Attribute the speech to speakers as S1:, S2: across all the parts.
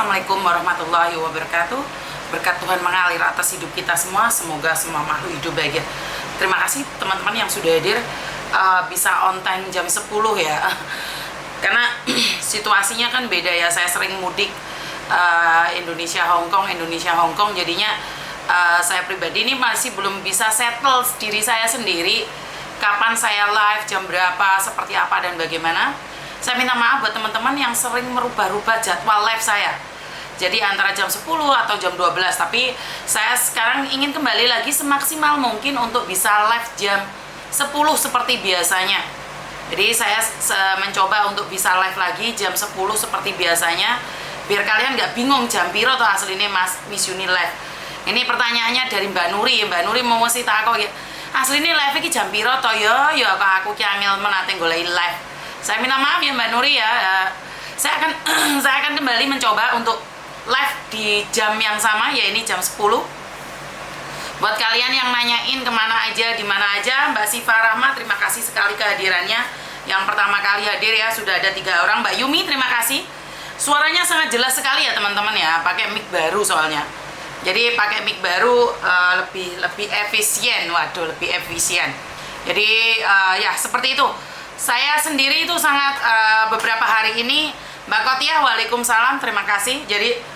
S1: Assalamualaikum warahmatullahi wabarakatuh. Berkat Tuhan mengalir atas hidup kita semua. Semoga semua makhluk hidup bahagia. Terima kasih teman-teman yang sudah hadir, bisa on time jam 10 ya. Karena situasinya kan beda ya. Saya sering mudik Indonesia Hong Kong, jadinya saya pribadi ini masih belum bisa settle diri saya sendiri kapan saya live, jam berapa, seperti apa dan bagaimana. Saya minta maaf buat teman-teman yang sering merubah-rubah jadwal live saya. Jadi antara jam 10 atau jam 12, tapi saya sekarang ingin kembali lagi semaksimal mungkin untuk bisa live jam 10 seperti biasanya. Jadi saya mencoba untuk bisa live lagi jam 10 seperti biasanya, biar kalian nggak bingung jam piro atau aslinya Miss Uni live. Ini pertanyaannya dari Mbak Nuri. Mbak Nuri mau mesti takut ya, aslinya live ini jam piro toh ya kok aku ki angel menate golek live. Saya minta maaf ya Mbak Nuri ya. Saya akan kembali mencoba untuk live di jam yang sama, ya ini jam 10. Buat kalian yang nanyain kemana aja, di mana aja, Mbak Siva Rahma, terima kasih sekali kehadirannya. Yang pertama kali hadir ya, sudah ada 3 orang. Mbak Yumi, terima kasih. Suaranya sangat jelas sekali ya teman-teman ya, pakai mic baru soalnya. Jadi pakai mic baru lebih efisien, waduh lebih efisien. Jadi ya seperti itu. Saya sendiri itu sangat beberapa hari ini, Mbak Kotiah, waalaikumsalam, terima kasih. Jadi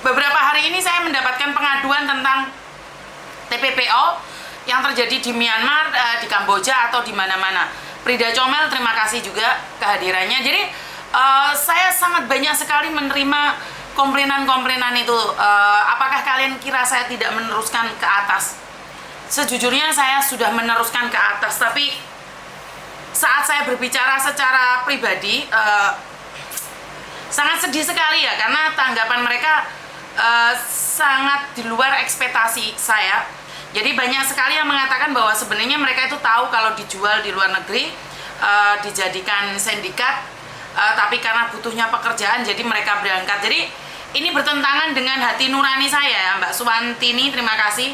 S1: beberapa hari ini saya mendapatkan pengaduan tentang TPPO yang terjadi di Myanmar, di Kamboja atau di mana-mana. Prida Comel, terima kasih juga kehadirannya. Jadi saya sangat banyak sekali menerima komplainan-komplainan itu. Apakah kalian kira saya tidak meneruskan ke atas? Sejujurnya saya sudah meneruskan ke atas, tapi saat saya berbicara secara pribadi sangat sedih sekali ya, karena tanggapan mereka sangat di luar ekspektasi saya. Jadi banyak sekali yang mengatakan bahwa sebenarnya mereka itu tahu kalau dijual di luar negeri, dijadikan sindikat, tapi karena butuhnya pekerjaan jadi mereka berangkat. Jadi ini bertentangan dengan hati nurani saya ya. Mbak Suwantini, terima kasih.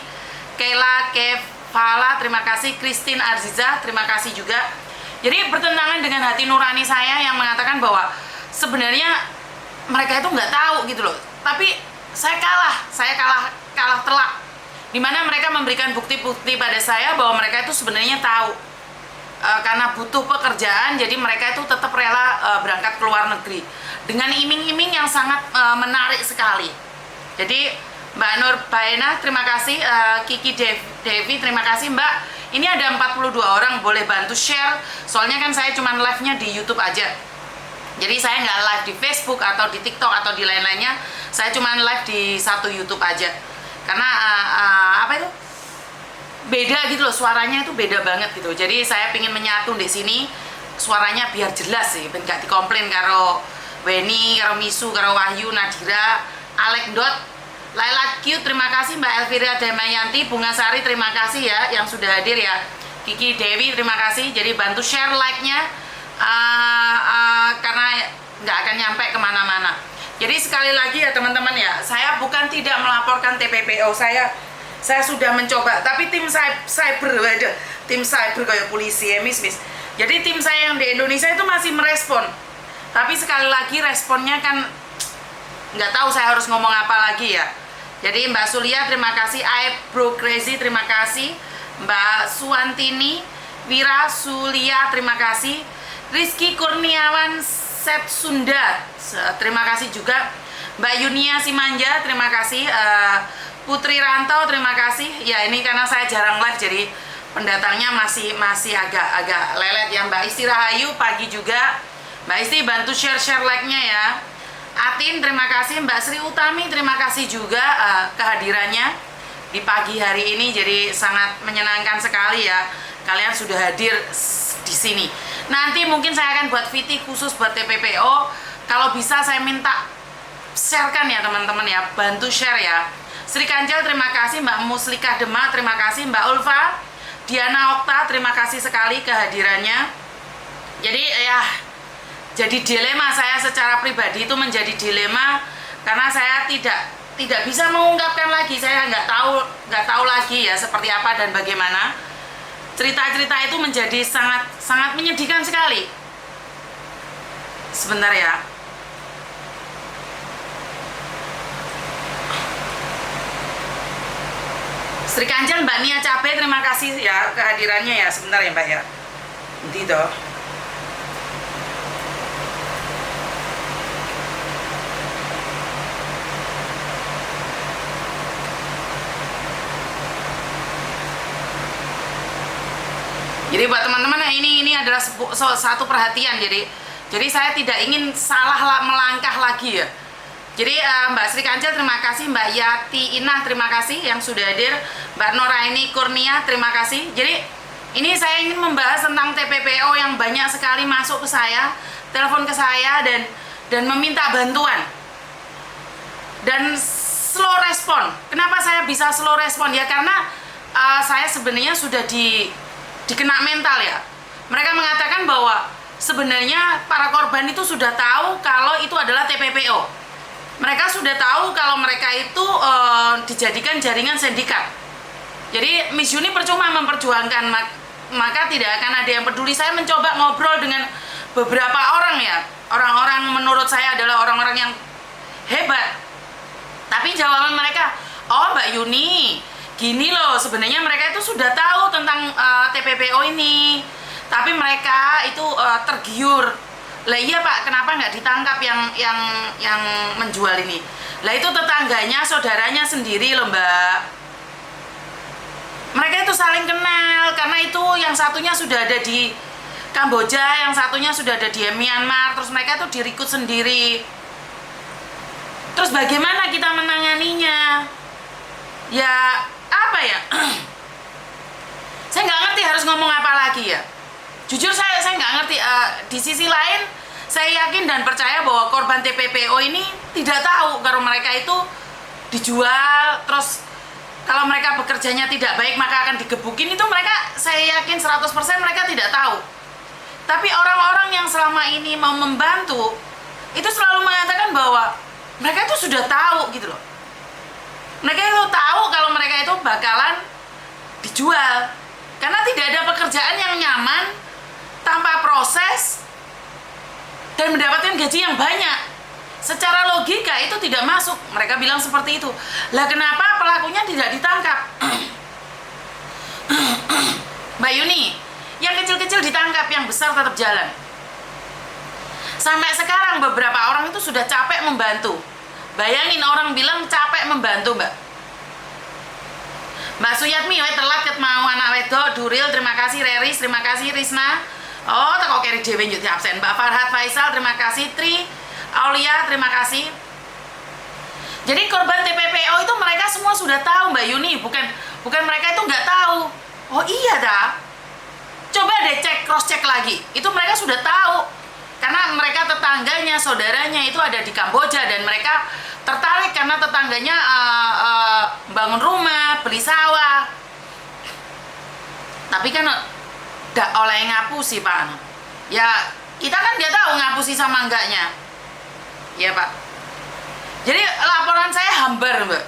S1: Kayla Kefala, terima kasih. Christine Arziza, terima kasih juga. Jadi bertentangan dengan hati nurani saya yang mengatakan bahwa sebenarnya mereka itu nggak tahu gitu loh. Tapi saya kalah telak. Dimana mereka memberikan bukti-bukti pada saya bahwa mereka itu sebenarnya tahu. Karena butuh pekerjaan, jadi mereka itu tetap rela berangkat ke luar negeri. Dengan iming-iming yang sangat menarik sekali. Jadi Mbak Nur Baena, terima kasih. Kiki Devi, terima kasih Mbak. Ini ada 42 orang, boleh bantu share. Soalnya kan saya cuma live-nya di YouTube aja. Jadi saya nggak live di Facebook atau di TikTok atau di lain-lainnya. Saya cuma live di satu YouTube aja. Karena apa itu? Beda gitu loh, suaranya itu beda banget gitu. Jadi saya pingin menyatu di sini suaranya biar jelas sih, ben gak dikomplain karo Weni, karo Misu, karo Wahyu, Nadira, Alek Dot, Laila Q, terima kasih. Mbak Elvira Damayanti, Bunga Sari, terima kasih ya yang sudah hadir ya. Kiki Dewi, terima kasih. Jadi bantu share like-nya karena nggak akan nyampe kemana-mana. Jadi sekali lagi ya teman-teman ya, saya bukan tidak melaporkan TPPO, saya sudah mencoba. Tapi tim cyber, tim cyber kayak polisi ya mis. Jadi tim saya yang di Indonesia itu masih merespon. Tapi sekali lagi responnya kan nggak tahu saya harus ngomong apa lagi ya. Jadi Mbak Sulia, terima kasih. Bro Crazy, terima kasih. Mbak Suwantini, Wira Sulia, terima kasih. Rizky Kurniawan Setsunda, terima kasih juga. Mbak Yunia Simanja, terima kasih. Putri Rantau, terima kasih. Ya ini karena saya jarang live, jadi pendatangnya masih agak lelet ya. Mbak Isti Rahayu, pagi juga. Mbak Isti bantu share like-nya ya. Atin, terima kasih. Mbak Sri Utami, terima kasih juga kehadirannya di pagi hari ini. Jadi sangat menyenangkan sekali ya, kalian sudah hadir di sini. Nanti mungkin saya akan buat VT khusus buat TPPO. Kalau bisa saya minta sharekan ya teman-teman ya, bantu share ya. Sri Kancil, terima kasih. Mbak Muslika Demak, terima kasih. Mbak Ulfa, Diana Okta, terima kasih sekali kehadirannya. Jadi ya, jadi dilema saya secara pribadi itu menjadi dilema karena saya tidak bisa mengungkapkan lagi. Saya nggak tahu lagi ya seperti apa dan bagaimana. Cerita-cerita itu menjadi sangat menyedihkan sekali. Sebentar ya. Sri Kanjeng Mbak Nia Cabe, terima kasih ya kehadirannya ya. Sebentar ya Mbak ya. Nanti toh. Jadi buat teman-teman ini adalah satu perhatian. Jadi saya tidak ingin salah melangkah lagi ya. Jadi Mbak Sri Kancil terima kasih, Mbak Yati Inah terima kasih yang sudah hadir, Mbak Noraini Kurnia terima kasih. Jadi ini saya ingin membahas tentang TPPO yang banyak sekali masuk ke saya, telepon ke saya dan meminta bantuan. Dan slow respon. Kenapa saya bisa slow respon? Ya karena saya sebenarnya sudah dikena mental ya. Mereka mengatakan bahwa sebenarnya para korban itu sudah tahu kalau itu adalah TPPO. Mereka sudah tahu kalau mereka itu dijadikan jaringan sindikat. Jadi Miss Yuni percuma memperjuangkan, maka tidak akan ada yang peduli. Saya mencoba ngobrol dengan beberapa orang ya. Orang-orang menurut saya adalah orang-orang yang hebat. Tapi jawaban mereka, oh Mbak Yuni, gini loh, sebenarnya mereka itu sudah tahu tentang TPPO ini, tapi mereka itu tergiur. Lah iya Pak, kenapa nggak ditangkap yang menjual ini? Lah itu tetangganya, saudaranya sendiri loh Mbak. Mereka itu saling kenal, karena itu yang satunya sudah ada di Kamboja, yang satunya sudah ada di Myanmar, terus mereka itu dirikut sendiri. Terus bagaimana kita menanganinya? Ya apa ya? Saya nggak ngerti harus ngomong apa lagi ya. Jujur saya nggak ngerti. Di sisi lain saya yakin dan percaya bahwa korban TPPO ini tidak tahu kalau mereka itu dijual. Terus kalau mereka bekerjanya tidak baik maka akan digebukin. Itu mereka, saya yakin 100% mereka tidak tahu. Tapi orang-orang yang selama ini mau membantu itu selalu mengatakan bahwa mereka itu sudah tahu gitu loh. Mereka itu tahu kalau mereka itu bakalan dijual. Karena tidak ada pekerjaan yang nyaman tanpa proses dan mendapatkan gaji yang banyak. Secara logika itu tidak masuk. Mereka bilang seperti itu. Lah kenapa pelakunya tidak ditangkap? Mbak Yuni, yang kecil-kecil ditangkap, yang besar tetap jalan. Sampai sekarang beberapa orang itu sudah capek membantu. Bayangin orang bilang capek membantu Mbak. Mbak Suyatmi, telat ket mau anak wedok, Duril, terima kasih, Reris, terima kasih, Risna. Oh, teko keri dhewe njut absen. Mbak Farhat Faisal, terima kasih, Tri Aulia, terima kasih. Jadi korban TPPO itu mereka semua sudah tahu Mbak Yuni, bukan mereka itu nggak tahu. Oh iya dah. Coba deh cross check lagi. Itu mereka sudah tahu. Karena mereka tetangganya, saudaranya itu ada di Kamboja dan mereka tertarik karena tetangganya bangun rumah, beli sawah. Tapi kan tidak oleh ngapusi Pak. Ya kita kan nggak tahu ngapusi sama enggaknya. Ya Pak. Jadi laporan saya hambar Mbak.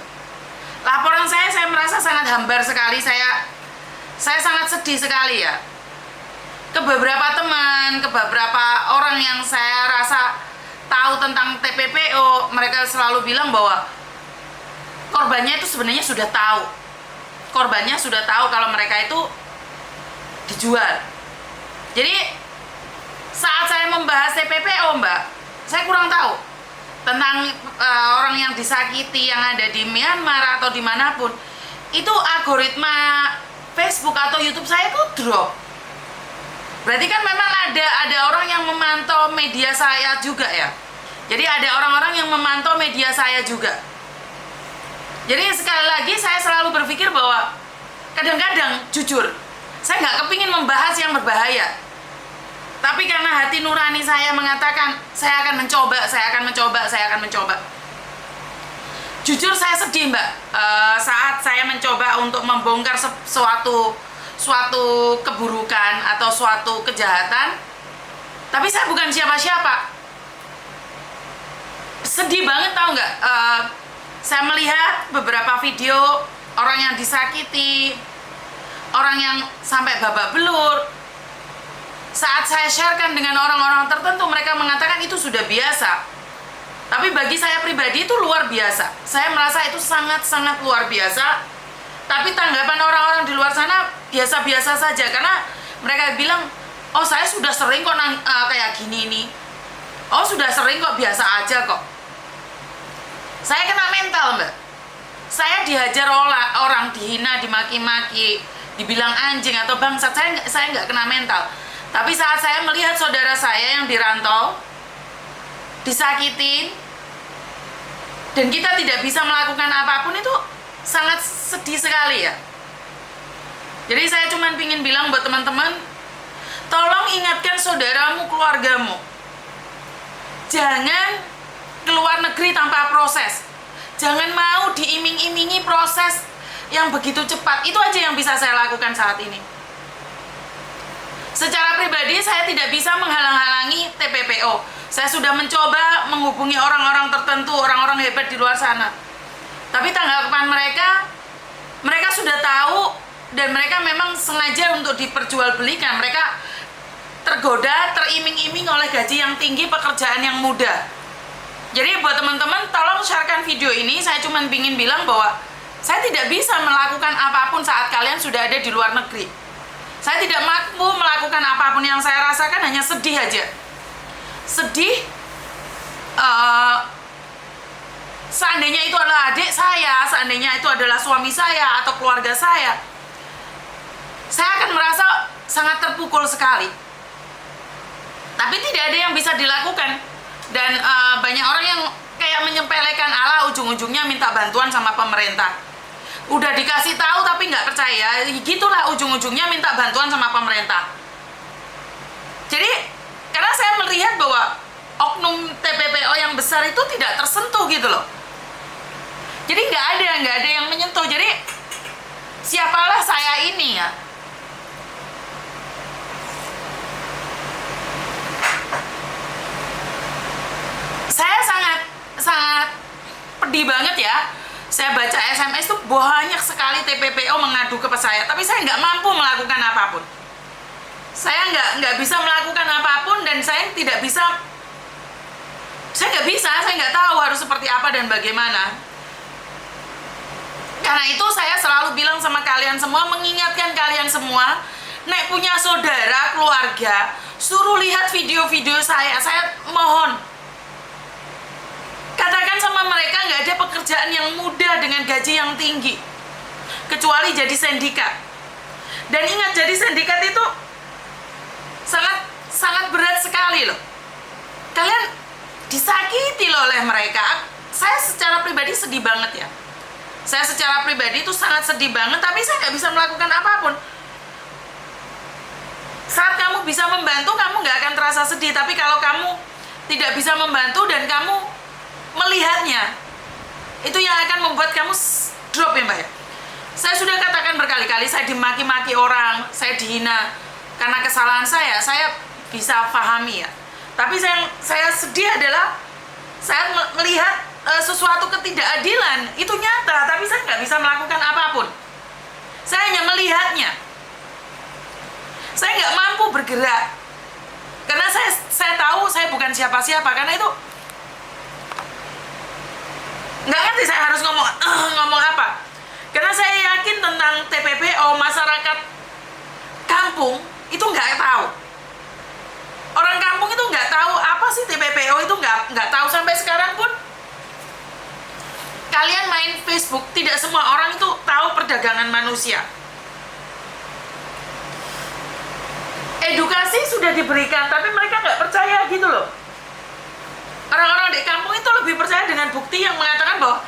S1: Laporan saya merasa sangat hambar sekali. Saya sangat sedih sekali ya. Ke beberapa teman, ke beberapa orang yang saya rasa tahu tentang TPPO, mereka selalu bilang bahwa korbannya itu sebenarnya sudah tahu. Korbannya sudah tahu kalau mereka itu dijual. Jadi saat saya membahas TPPO Mbak, saya kurang tahu tentang orang yang disakiti yang ada di Myanmar atau dimanapun. Itu algoritma Facebook atau YouTube saya itu drop. Berarti kan memang ada orang yang memantau media saya juga ya. Jadi ada orang-orang yang memantau media saya juga. Jadi sekali lagi saya selalu berpikir bahwa kadang-kadang jujur saya nggak kepingin membahas yang berbahaya. Tapi karena hati nurani saya mengatakan saya akan mencoba. Jujur saya sedih Mbak saat saya mencoba untuk membongkar suatu keburukan atau suatu kejahatan, tapi saya bukan siapa-siapa. Sedih banget tahu nggak? Saya melihat beberapa video orang yang disakiti, orang yang sampai babak belur. Saat saya sharekan dengan orang-orang tertentu, mereka mengatakan itu sudah biasa. Tapi bagi saya pribadi itu luar biasa. Saya merasa itu sangat-sangat luar biasa. Tapi tanggapan orang-orang di luar sana biasa-biasa saja, karena mereka bilang, oh saya sudah sering kok kayak gini nih, oh sudah sering kok, biasa aja kok. Saya kena mental, Mbak. Saya dihajar orang, dihina, dimaki-maki, dibilang anjing atau bangsat, saya nggak kena mental. Tapi saat saya melihat saudara saya yang dirantau, disakitin, dan kita tidak bisa melakukan apapun, itu sangat sedih sekali ya. Jadi saya cuma ingin bilang buat teman-teman, tolong ingatkan saudaramu, keluargamu, jangan keluar negeri tanpa proses. Jangan mau diiming-imingi proses yang begitu cepat. Itu aja yang bisa saya lakukan saat ini. Secara pribadi saya tidak bisa menghalang-halangi TPPO. Saya sudah mencoba menghubungi orang-orang tertentu, orang-orang hebat di luar sana. Tapi tanggapan mereka sudah tahu, dan mereka memang sengaja untuk diperjualbelikan. Mereka tergoda, teriming-iming oleh gaji yang tinggi, pekerjaan yang mudah. Jadi buat teman-teman, tolong sharekan video ini. Saya cuma ingin bilang bahwa saya tidak bisa melakukan apapun saat kalian sudah ada di luar negeri. Saya tidak mampu melakukan apapun. Yang saya rasakan hanya sedih aja. Sedih. Seandainya itu adalah adik saya, seandainya itu adalah suami saya atau keluarga saya akan merasa sangat terpukul sekali. Tapi tidak ada yang bisa dilakukan. Dan banyak orang yang kayak menyepelekan, ala ujung-ujungnya minta bantuan sama pemerintah. Udah dikasih tahu tapi nggak percaya, gitulah ujung-ujungnya minta bantuan sama pemerintah. Jadi karena saya melihat bahwa oknum TPPO yang besar itu tidak tersentuh gitu loh. Jadi nggak ada yang menyentuh. Jadi siapalah saya ini ya? Saya sangat pedih banget ya. Saya baca SMS tuh banyak sekali TPPO mengadu ke saya, tapi saya nggak mampu melakukan apapun. Saya nggak bisa melakukan apapun, dan saya nggak tahu harus seperti apa dan bagaimana. Karena itu saya selalu bilang sama kalian semua, mengingatkan kalian semua, nek punya saudara, keluarga, suruh lihat video-video saya mohon. Katakan sama mereka nggak ada pekerjaan yang mudah dengan gaji yang tinggi, kecuali jadi sindikat. Dan ingat, jadi sindikat itu sangat berat sekali loh. Kalian disakiti loh oleh mereka. Saya secara pribadi sedih banget ya. Saya secara pribadi itu sangat sedih banget, tapi saya nggak bisa melakukan apapun. Saat kamu bisa membantu, kamu nggak akan terasa sedih. Tapi kalau kamu tidak bisa membantu dan kamu melihatnya, itu yang akan membuat kamu drop ya Mbak ya. Saya sudah katakan berkali-kali, saya dimaki-maki orang, saya dihina karena kesalahan saya bisa pahami ya. Tapi saya sedih adalah saya melihat sesuatu ketidakadilan itu nyata, tapi saya nggak bisa melakukan apapun. Saya hanya melihatnya. Saya nggak mampu bergerak karena saya tahu saya bukan siapa-siapa. Karena itu nggak ngerti saya harus ngomong apa. Karena saya yakin tentang TPPO, masyarakat kampung itu nggak tahu. Orang kampung itu nggak tahu apa sih TPPO, itu nggak tahu sampai sekarang pun. Kalian main Facebook, tidak semua orang itu tahu perdagangan manusia. Edukasi sudah diberikan, tapi mereka nggak percaya gitu loh. Orang-orang di kampung itu lebih percaya dengan bukti yang mengatakan bahwa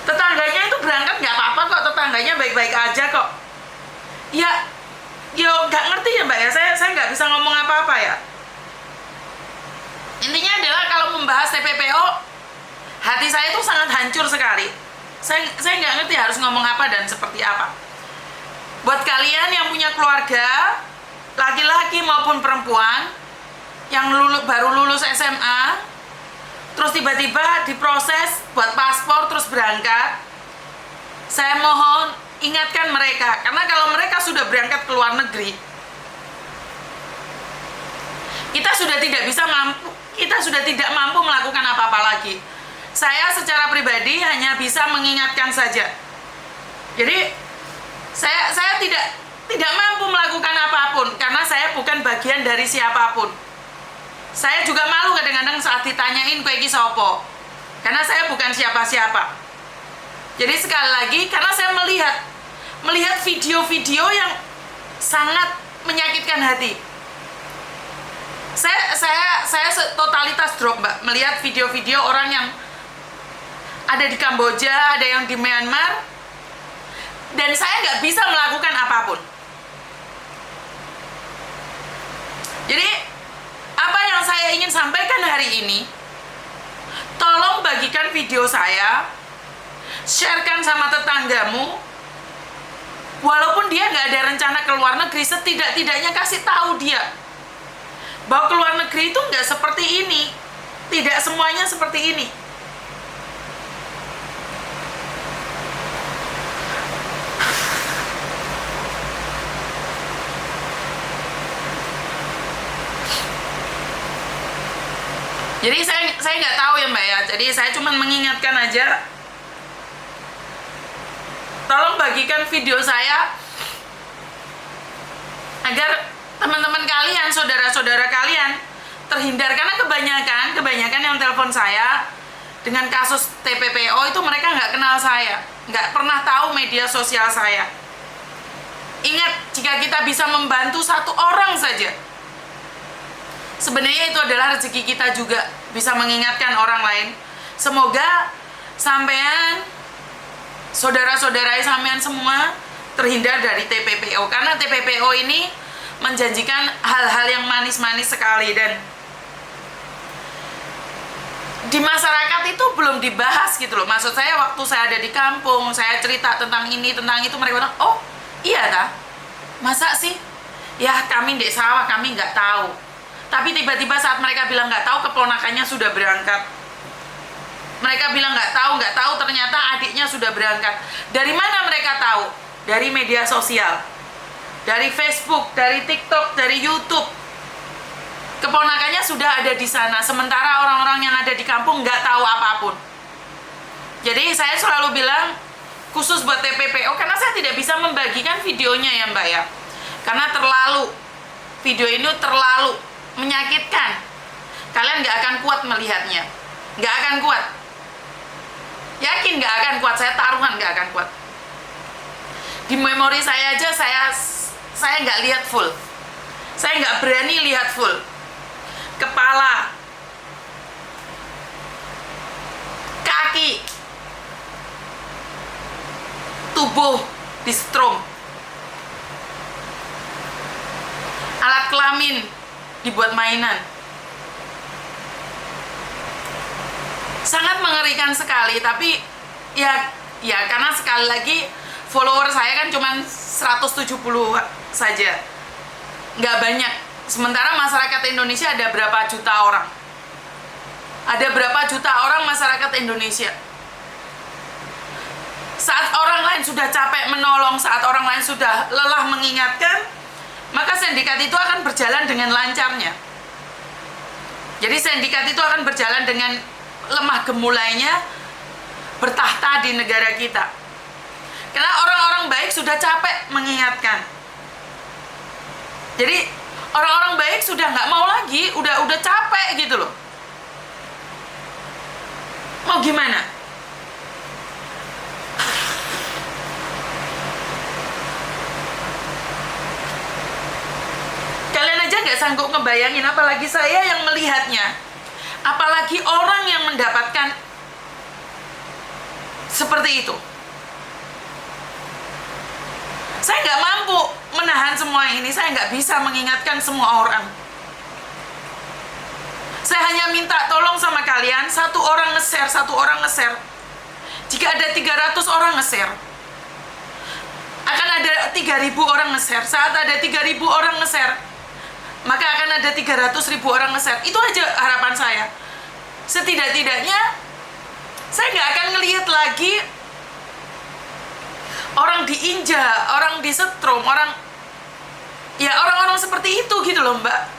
S1: tetangganya itu berangkat nggak apa-apa kok, tetangganya baik-baik aja kok. Ya nggak ngerti ya Mbak ya, saya nggak bisa ngomong apa-apa ya. Intinya adalah kalau membahas TPPO, hati saya itu sangat hancur sekali. Saya nggak ngerti harus ngomong apa dan seperti apa. Buat kalian yang punya keluarga, laki-laki maupun perempuan, yang baru lulus SMA, terus tiba-tiba diproses buat paspor terus berangkat, saya mohon ingatkan mereka. Karena kalau mereka sudah berangkat ke luar negeri, kita sudah tidak mampu melakukan apa-apa lagi. Saya secara pribadi hanya bisa mengingatkan saja, Jadi saya tidak mampu melakukan apapun karena saya bukan bagian dari siapapun. Saya juga malu kadang-kadang saat ditanyain kowe iki sapa. Karena saya bukan siapa-siapa. Jadi sekali lagi karena saya melihat video-video yang sangat menyakitkan hati. Saya totalitas drop, Mbak, melihat video-video orang yang ada di Kamboja, ada yang di Myanmar, dan saya nggak bisa melakukan apapun. Jadi apa yang saya ingin sampaikan hari ini, tolong bagikan video saya, sharekan sama tetanggamu, walaupun dia nggak ada rencana ke luar negeri, setidak-tidaknya kasih tahu dia bahwa ke luar negeri itu nggak seperti ini, tidak semuanya seperti ini. Jadi saya nggak tahu ya Mbak ya, jadi saya cuma mengingatkan aja, tolong bagikan video saya agar teman-teman kalian, saudara-saudara kalian terhindar, karena kebanyakan yang telepon saya dengan kasus TPPO itu mereka nggak kenal saya, nggak pernah tahu media sosial saya. Ingat, jika kita bisa membantu satu orang saja, sebenarnya itu adalah rezeki kita juga, bisa mengingatkan orang lain. Semoga sampean, saudara-saudara sampean semua terhindar dari TPPO, karena TPPO ini menjanjikan hal-hal yang manis-manis sekali, dan di masyarakat itu belum dibahas gitu loh. Maksud saya waktu saya ada di kampung, saya cerita tentang ini, tentang itu, mereka bilang, oh iya dah, masa sih? Ya kami di sawah, kami nggak tahu. Tapi tiba-tiba saat mereka bilang nggak tahu, keponakannya sudah berangkat. Mereka bilang nggak tahu, ternyata adiknya sudah berangkat. Dari mana mereka tahu? Dari media sosial, dari Facebook, dari TikTok, dari YouTube. Keponakannya sudah ada di sana, sementara orang-orang yang ada di kampung nggak tahu apapun. Jadi saya selalu bilang, khusus buat TPPO, karena saya tidak bisa membagikan videonya ya Mbak ya, karena video ini terlalu menyakitkan. Kalian nggak akan kuat melihatnya, nggak akan kuat. Yakin nggak akan kuat, saya taruhan nggak akan kuat. Di memori saya aja saya nggak lihat full, saya nggak berani lihat full. Kepala, kaki, tubuh di strom, alat kelamin dibuat mainan. Sangat mengerikan sekali, tapi ya karena sekali lagi follower saya kan cuma 170 saja, nggak banyak. Sementara masyarakat Indonesia ada berapa juta orang? Ada berapa juta orang masyarakat Indonesia? Saat orang lain sudah capek menolong, saat orang lain sudah lelah mengingatkan, maka sindikat itu akan berjalan dengan lancarnya. Jadi sindikat itu akan berjalan dengan lemah gemulainya, bertahta di negara kita. Karena orang-orang baik sudah capek mengingatkan. Jadi orang-orang baik sudah nggak mau lagi, udah capek gitu loh. Mau gimana? Kalian aja nggak sanggup ngebayangin, apalagi saya yang melihatnya. Apalagi orang yang mendapatkan seperti itu. Saya nggak mampu menahan semua ini, saya nggak bisa mengingatkan semua orang. Saya hanya minta tolong sama kalian, satu orang nge-share. Jika ada 300 orang nge-share, akan ada 3.000 orang nge-share. Saat ada 3.000 orang nge-share, maka akan ada 300.000 orang nge-share. Itu aja harapan saya. Setidak-tidaknya saya nggak akan ngelihat lagi orang diinjak, orang disetrum, orang-orang seperti itu gitu loh Mbak.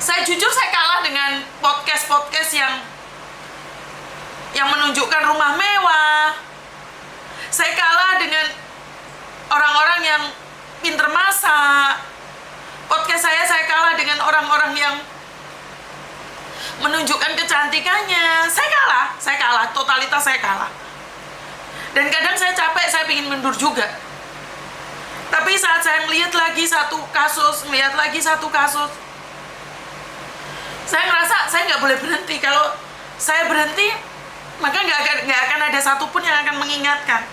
S1: Saya jujur, saya kalah dengan podcast yang menunjukkan rumah mewah. Saya kalah dengan orang-orang yang pinter masak. Podcast saya kalah dengan orang-orang yang menunjukkan kecantikannya. Saya kalah, totalitas saya kalah. Dan kadang saya capek, saya ingin mundur juga. Tapi saat saya melihat lagi satu kasus, saya ngerasa saya nggak boleh berhenti. Kalau saya berhenti, maka nggak akan ada satupun yang akan mengingatkan.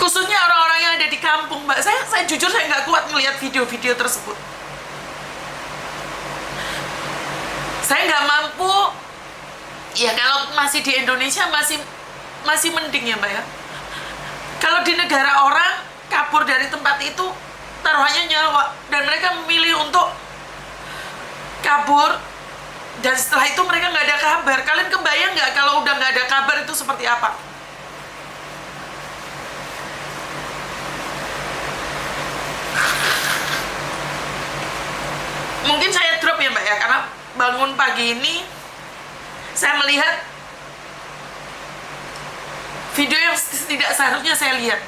S1: Khususnya orang-orang yang ada di kampung, Mbak. Saya jujur saya nggak kuat melihat video-video tersebut. Saya nggak mampu. Ya kalau masih di Indonesia masih mending ya, Mbak ya. Kalau di negara orang kabur dari tempat itu taruhannya nyawa, dan mereka memilih untuk kabur, dan setelah itu mereka nggak ada kabar. Kalian kebayang nggak kalau udah nggak ada kabar itu seperti apa? Mungkin saya drop ya, Mbak ya, karena bangun pagi ini saya melihat video yang tidak seharusnya saya lihat.